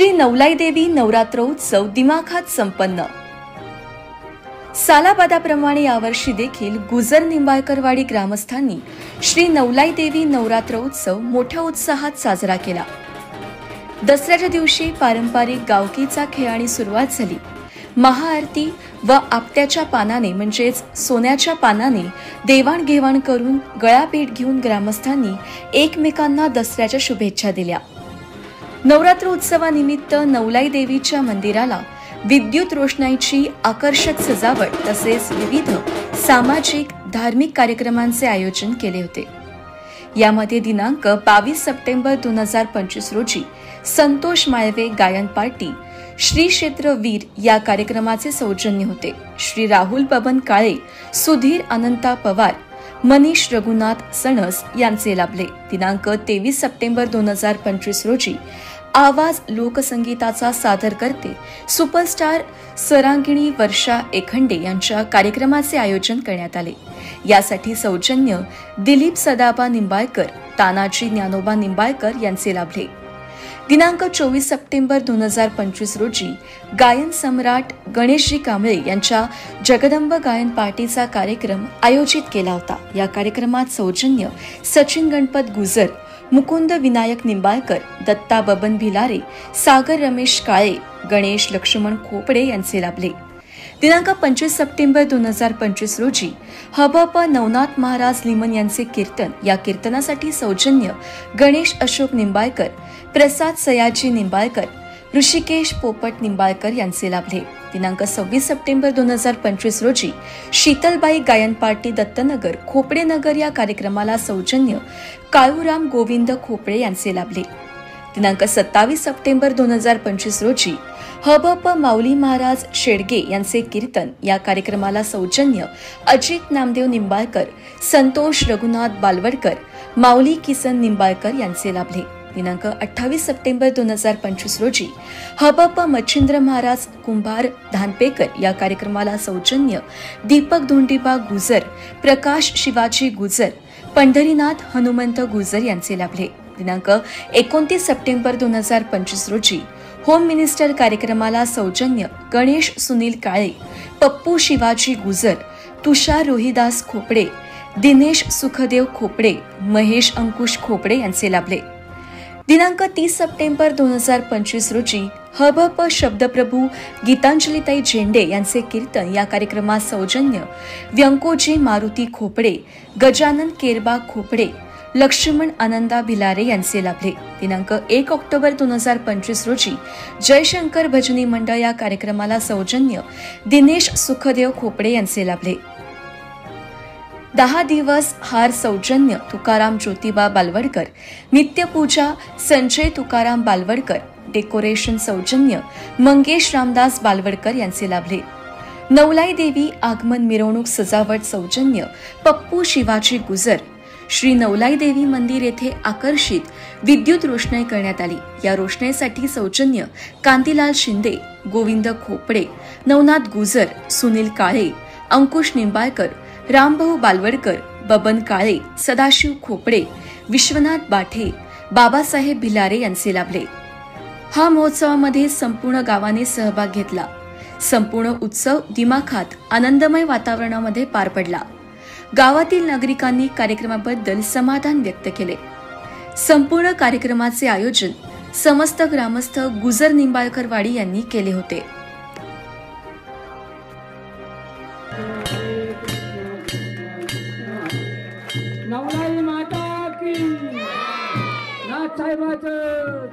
श्री नवलाई देवी नवरात्रोत्सव दिमाखात संपन्न। सालाबादाप्रमाणे यावर्षी देखील गुजर निंबाळकरवाडी ग्रामस्थांनी श्री नवलाई देवी नवरात्रोत्सव मोठ्या उत्साहात साजरा केला। दसऱ्याच्या दिवशी पारंपरिक गावकीचा खेळाने सुरुवात झाली। महाआरती व आपट्याच्या पानाने म्हणजेच सोन्याच्या पानाने देवाणघेवाण करून गळाभेट घेऊन ग्रामस्थांनी एकमेकांना दसऱ्याच्या शुभेच्छा दिल्या। नवरात्र उत्सवानिमित्त नवलाई देवीच्या मंदिराला विद्युत रोषणाईची आकर्षक सजावट तसेच विविध सामाजिक धार्मिक कार्यक्रमांचे आयोजन केले होते। यामध्ये दिनांक 22 सप्टेंबर 2025 रोजी संतोष माळवे गायन पार्टी श्री क्षेत्र वीर या कार्यक्रमाचे सौजन्य होते। श्री राहुल बबन काळे, सुधीर अनंता पवार, मनीष रघुनाथ सणस यांचे लाभले। दिनांक 23 सप्टेंबर 2025 रोजी आवाज लोकसंगीताचा सादर करते सुपरस्टार स्वरांगिणी वर्षा एखंडे यांच्या कार्यक्रमाचे आयोजन करण्यात आले। यासाठी सौजन्य दिलीप सदाबा निंबाळकर, तानाजी ज्ञानोबा निंबाळकर यांचे लाभले। दिनांक 24 सप्टेंबर 2025 रोजी गायन सम्राट गणेशजी कांबळे यांच्या जगदंब गायन पार्टीचा कार्यक्रम आयोजित केला होता। या कार्यक्रमात सौजन्य सचिन गणपत गुजर, मुकुंद विनायक निंबाळकर, दत्ता बबन भिलारे, सागर रमेश काळे, गणेश लक्ष्मण खोपडे यांचे लाभले। दिनांक 25 सप्टेंबर 2025 रोजी हबप नवनाथ महाराज लिमन यांचे कीर्तन, या कीर्तनासाठी सौजन्य गणेश अशोक निंबाळकर, प्रसाद सयाजी निंबाळकर, ऋषिकेश पोपट निंबाळकर यांचे लाभले। दिनांक 26 सप्टेंबर 2025 रोजी शीतलबाई गायन पार्टी दत्तनगर खोपडे नगर या कार्यक्रमाला सौजन्य काळूराम गोविंद खोपडे यांचे लाभले। दिनांक 27 सप्टेंबर 2025 रोजी हबप माऊली महाराज शेडगे यांचे कीर्तन, या कार्यक्रमाला सौजन्य अजित नामदेव निंबाळकर, संतोष रघुनाथ बालवडकर, माऊली किसन निंबाळकर यांचे लाभले। दिनांक 28 सप्टेंबर 2025 रोजी हबप मच्छिंद्र महाराज कुंभार धानपेकर या कार्यक्रमाला सौजन्य दीपक धोंडीबा गुजर, प्रकाश शिवाजी गुजर, पंढरीनाथ हनुमंत गुजर यांचे लाभले। दिनांक 29 सप्टेंबर 2025 रोजी होम मिनिस्टर कार्यक्रमाला सौजन्य गणेश सुनील काळे, पप्पू शिवाजी गुजर, तुषार रोहिदास खोपडे, दिनेश सुखदेव खोपडे, महेश अंकुश खोपडे यांचे लाभले। दिनांक 30 सप्टेंबर 2025 रोजी हबप शब्दप्रभू गीतांजलीताई झेंडे यांचे कीर्तन, या कार्यक्रमात सौजन्य व्यंकोजी मारुती खोपडे, गजानन केरबा खोपडे, लक्ष्मण आनंदा भिलारे यांचे लाभले। दिनांक 1 ऑक्टोबर 2025 रोजी जयशंकर भजनी मंडळ या कार्यक्रमाला सौजन्य दिनेश सुखदेव खोपडे यांचे लाभले। 10 दिवस हार सौजन्य तुकाराम ज्योतिबा बालवडकर, नित्यपूजा संजय तुकाराम बालवडकर, डेकोरेशन सौजन्य मंगेश रामदास बालवडकर यांचे लाभले। नवलाई देवी आगमन मिरवणूक सजावट सौजन्य पप्पू शिवाजी गुजर। श्री नवलाई देवी मंदिर येथे आकर्षित विद्युत रोषणाई करण्यात आली। या रोषणाईसाठी सौजन्य कांतीलाल शिंदे, गोविंद खोपडे, नवनाथ गुजर, सुनील काळे, अंकुश निंबाळकर, रामभाऊ बालवडकर, बबन काळे, सदाशिव खोपडे, विश्वनाथ बाठे, बाबासाहेब भिलारे यांचे लाभले। हा महोत्सवामध्ये संपूर्ण गावाने सहभाग घेतला। संपूर्ण उत्सव दिमाखात आनंदमय वातावरणामध्ये पार पडला। गावातील नागरिकांनी कार्यक्रमाबद्दल समाधान व्यक्त केले। संपूर्ण कार्यक्रमाचे आयोजन समस्त ग्रामस्थ गुजर निंबाळकरवाडी यांनी केले होते। नवलाई माता की नाथ साहेबाचं